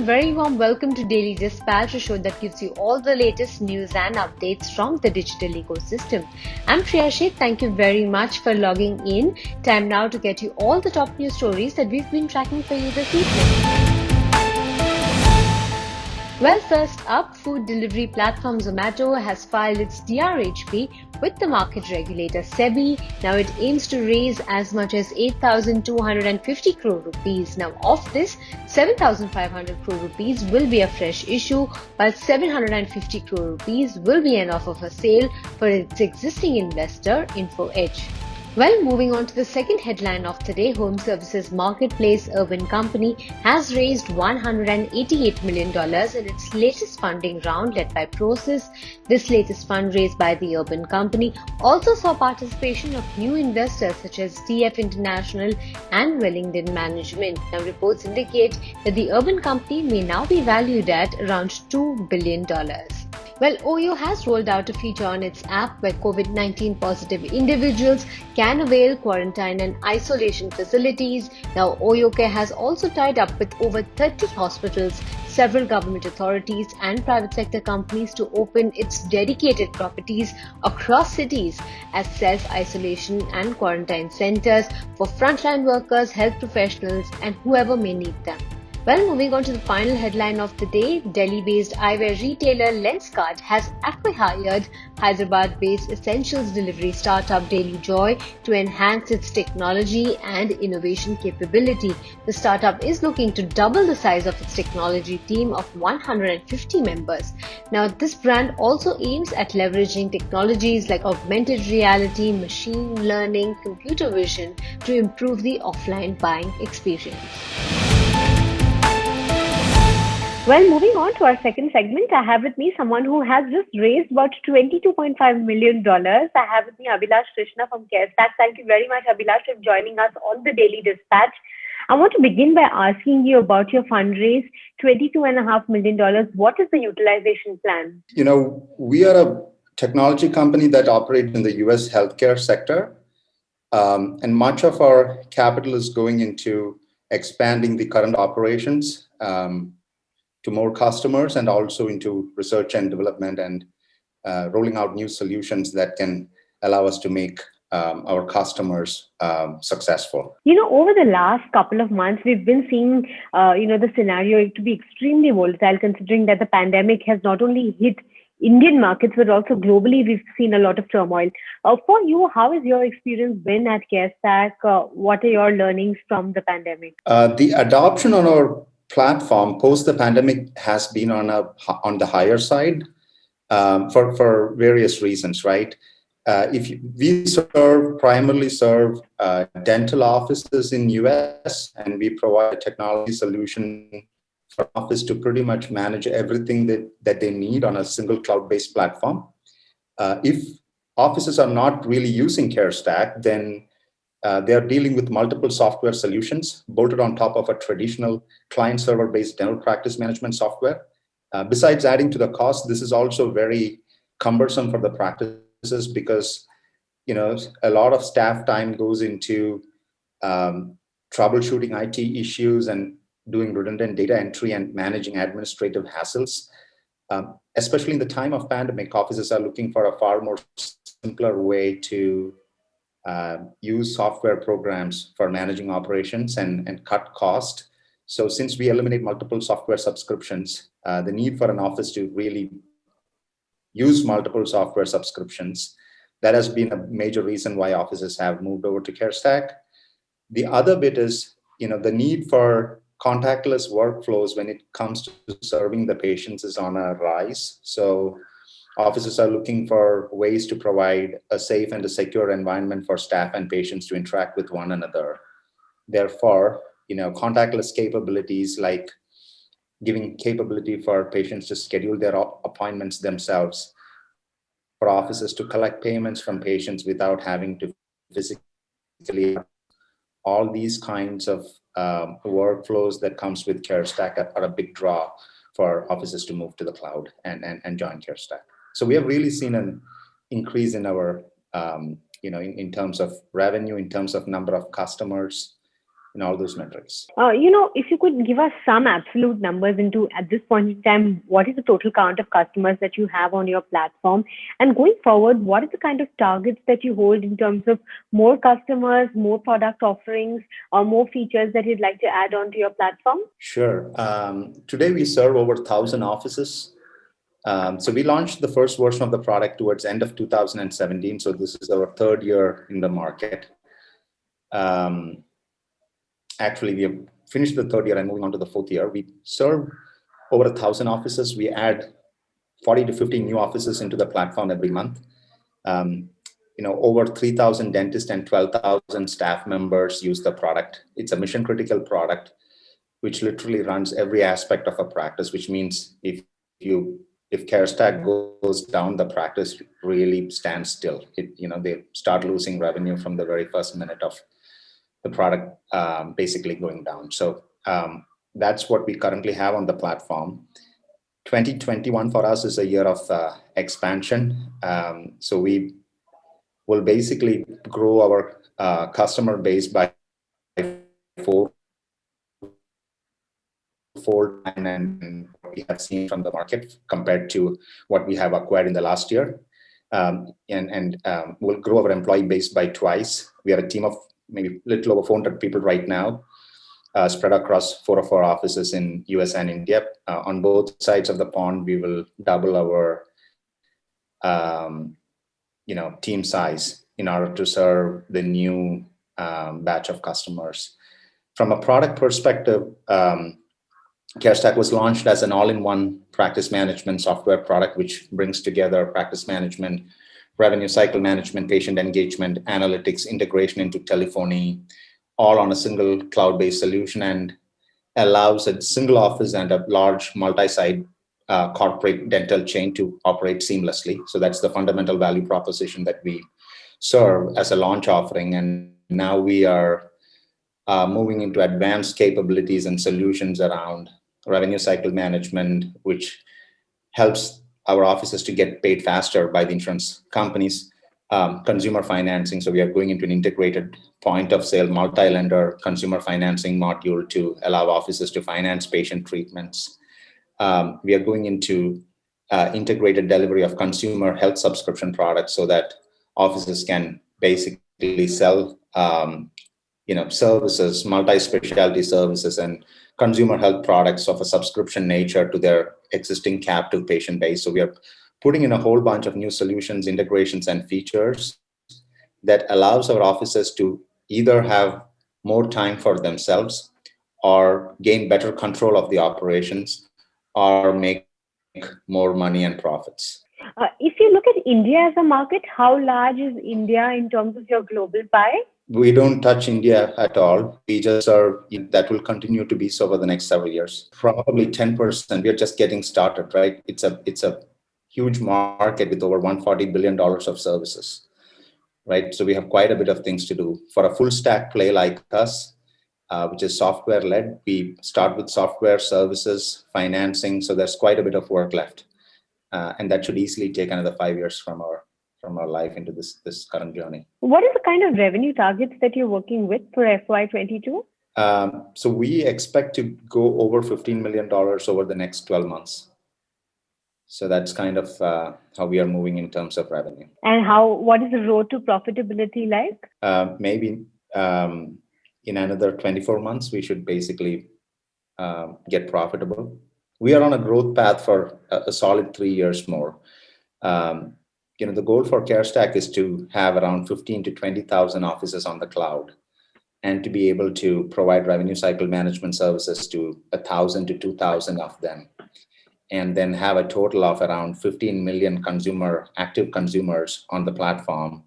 a very warm welcome to Daily Dispatch, a show that gives you all the latest news and updates from the digital ecosystem. I'm Priya Sheikh. Thank you very much for logging in. Time now to get you all the top news stories that we've been tracking for you this evening. Well, first up, food delivery platform Zomato has filed its DRHP with the market regulator SEBI. Now it aims to raise as much as 8,250 crore rupees. Now of this, 7,500 crore rupees will be a fresh issue, while 750 crore rupees will be an offer for sale for its existing investor, Info Edge. Well, moving on to the second headline of the day, home services marketplace Urban Company has raised $188 million in its latest funding round led by Prosus. This latest fundraise by the Urban Company also saw participation of new investors such as TF International and Wellington Management. Now, reports indicate that the Urban Company may now be valued at around $2 billion. Well, OYO has rolled out a feature on its app where COVID-19 positive individuals can avail quarantine and isolation facilities. Now, OYO Care has also tied up with over 30 hospitals, several government authorities and private sector companies to open its dedicated properties across cities as self-isolation and quarantine centers for frontline workers, health professionals and whoever may need them. Well, moving on to the final headline of the day, Delhi-based eyewear retailer Lenskart has acquired Hyderabad-based essentials delivery startup Daily Joy to enhance its technology and innovation capability. The startup is looking to double the size of its technology team of 150 members. Now, this brand also aims at leveraging technologies like augmented reality, machine learning, computer vision to improve the offline buying experience. Well, moving on to our second segment, I have with me someone who has just raised about $22.5 million. I have with me Abhilash Krishna from CareStack. Thank you very much, Abhilash, for joining us on the Daily Dispatch. I want to begin by asking you about your fundraise, $22.5 million. What is the utilization plan? We are a technology company that operates in the US healthcare sector. And much of our capital is going into expanding the current operations to more customers and also into research and development and rolling out new solutions that can allow us to make our customers successful. Over the last couple of months, we've been seeing, the scenario to be extremely volatile, considering that the pandemic has not only hit Indian markets, but also globally, we've seen a lot of turmoil. For you, how has your experience been at CareStack? What are your learnings from the pandemic? The adoption on our platform post the pandemic has been on the higher side for various reasons, right? We primarily serve dental offices in US, and we provide a technology solution for office to pretty much manage everything that they need on a single cloud-based platform. If offices are not really using CareStack, then they are dealing with multiple software solutions bolted on top of a traditional client-server-based dental practice management software. Besides adding to the cost, this is also very cumbersome for the practices because a lot of staff time goes into troubleshooting IT issues and doing redundant data entry and managing administrative hassles. Especially in the time of pandemic, offices are looking for a far more simpler way to use software programs for managing operations and cut cost. So since we eliminate multiple software subscriptions, the need for an office to really use multiple software subscriptions, that has been a major reason why offices have moved over to CareStack. The other bit is, the need for contactless workflows when it comes to serving the patients is on a rise. So offices are looking for ways to provide a safe and a secure environment for staff and patients to interact with one another. Therefore, contactless capabilities like giving capability for patients to schedule their appointments themselves, for offices to collect payments from patients without having to physically, all these kinds of workflows that comes with CareStack are a big draw for offices to move to the cloud and join CareStack. So we have really seen an increase in our, in terms of revenue, in terms of number of customers, in all those metrics. If you could give us some absolute numbers at this point in time, what is the total count of customers that you have on your platform? And going forward, what are the kind of targets that you hold in terms of more customers, more product offerings, or more features that you'd like to add on to your platform? Sure. Today we serve over 1,000 offices. So we launched the first version of the product towards end of 2017. So this is our third year in the market. Actually, we have finished the third year and moving on to the fourth year. We serve over 1,000 offices. We add 40 to 50 new offices into the platform every month. Over 3,000 dentists and 12,000 staff members use the product. It's a mission critical product, which literally runs every aspect of a practice, which means if CareStack goes down, the practice really stands still. They start losing revenue from the very first minute of the product basically going down. So that's what we currently have on the platform. 2021 for us is a year of expansion. So we will basically grow our customer base by fourfold, and we have seen from the market compared to what we have acquired in the last year. And we'll grow our employee base by twice. We are a team of maybe a little over 400 people right now, spread across 4 of our offices in US and India. On both sides of the pond, we will double our team size in order to serve the new batch of customers. From a product perspective, CareStack was launched as an all-in-one practice management software product, which brings together practice management, revenue cycle management, patient engagement, analytics, integration into telephony, all on a single cloud-based solution, and allows a single office and a large multi-site corporate dental chain to operate seamlessly. So that's the fundamental value proposition that we serve as a launch offering. And now we are moving into advanced capabilities and solutions around revenue cycle management, which helps our offices to get paid faster by the insurance companies, consumer financing. So we are going into an integrated point of sale, multi-lender consumer financing module to allow offices to finance patient treatments. We are going into integrated delivery of consumer health subscription products so that offices can basically sell services, multi-specialty services and consumer health products of a subscription nature to their existing captive patient base. So we are putting in a whole bunch of new solutions, integrations, and features that allows our offices to either have more time for themselves or gain better control of the operations or make more money and profits. If you look at India as a market, how large is India in terms of your global pie? We don't touch India at all. We just are, that will continue to be so over the next several years. Probably 10%. We are just getting started, right? It's a huge market with over $140 billion of services, right? So we have quite a bit of things to do. For a full stack play like us, which is software led, we start with software, services, financing. So there's quite a bit of work left. And that should easily take another 5 years from our life into this current journey. What is the kind of revenue targets that you're working with for FY22? So we expect to go over $15 million over the next 12 months. So that's kind of how we are moving in terms of revenue. And what is the road to profitability like? Maybe in another 24 months, we should basically get profitable. We are on a growth path for a solid 3 years more. The goal for CareStack is to have around 15 to 20,000 offices on the cloud and to be able to provide revenue cycle management services to 1,000 to 2,000 of them. And then have a total of around 15 million active consumers on the platform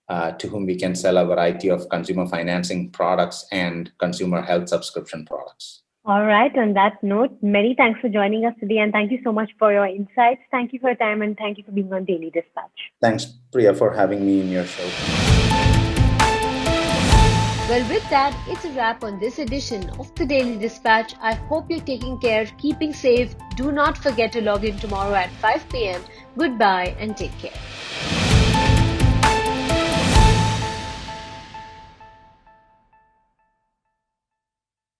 to whom we can sell a variety of consumer financing products and consumer health subscription products. All right. On that note, many thanks for joining us today, and thank you so much for your insights. Thank you for your time, and thank you for being on Daily Dispatch. Thanks, Priya, for having me in your show. Well, with that, it's a wrap on this edition of the Daily Dispatch. I hope you're taking care, keeping safe. Do not forget to log in tomorrow at 5 p.m. Goodbye and take care.